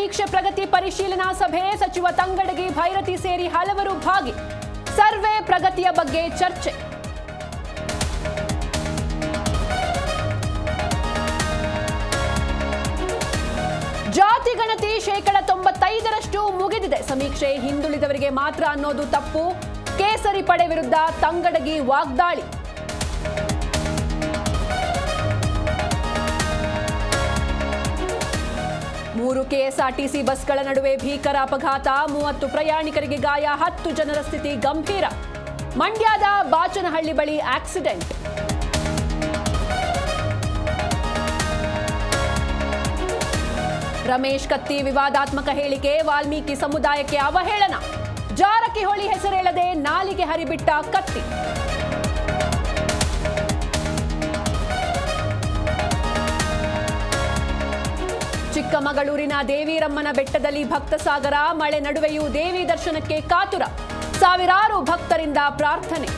ಸಮೀಕ್ಷೆ ಪ್ರಗತಿ ಪರಿಶೀಲನಾ ಸಭೆ ಸಚಿವ ತಂಗಡಗಿ ಭೈರತಿ ಸೇರಿ ಹಲವರು ಭಾಗಿ ಸರ್ವೆ ಪ್ರಗತಿಯ ಬಗ್ಗೆ ಚರ್ಚೆ ಜಾತಿ ಗಣತಿ 95% ಮುಗಿದಿದೆ ಸಮೀಕ್ಷೆ ಹಿಂದುಳಿದವರಿಗೆ ಮಾತ್ರ ಅನ್ನೋದು ತಪ್ಪು ಕೇಸರಿ ಪಡೆ ವಿರುದ್ಧ ತಂಗಡಗಿ ವಾಗ್ದಾಳಿ ಮೂರು ಕೆಎಸ್ಆರ್ಟಿಸಿ ಬಸ್ಗಳ ನಡುವೆ ಭೀಕರ ಅಪಘಾತ 30 ಪ್ರಯಾಣಿಕರಿಗೆ ಗಾಯ 10 ಜನರ ಸ್ಥಿತಿ ಗಂಭೀರ ಮಂಡ್ಯದ ಬಾಚನಹಳ್ಳಿ ಬಳಿ ಆಕ್ಸಿಡೆಂಟ್ ರಮೇಶ್ ಕತ್ತಿ ವಿವಾದಾತ್ಮಕ ಹೇಳಿಕೆ ವಾಲ್ಮೀಕಿ ಸಮುದಾಯಕ್ಕೆ ಅವಹೇಳನ ಜಾರಕಿಹೊಳಿ ಹೆಸರೇಳದೆ ನಾಲಿಗೆ ಹರಿಬಿಟ್ಟ ಕತ್ತಿ ಚಿಕ್ಕಮಗಳೂರಿನ ದೇವಿರಮ್ಮನ ಬೆಟ್ಟದಲ್ಲಿ ಭಕ್ತಸಾಗರ ಮಳೆ ನಡುವೆಯೂ ದೇವಿ ದರ್ಶನಕ್ಕೆ ಕಾತುರ ಸಾವಿರಾರು ಭಕ್ತರಿಂದ ಪ್ರಾರ್ಥನೆ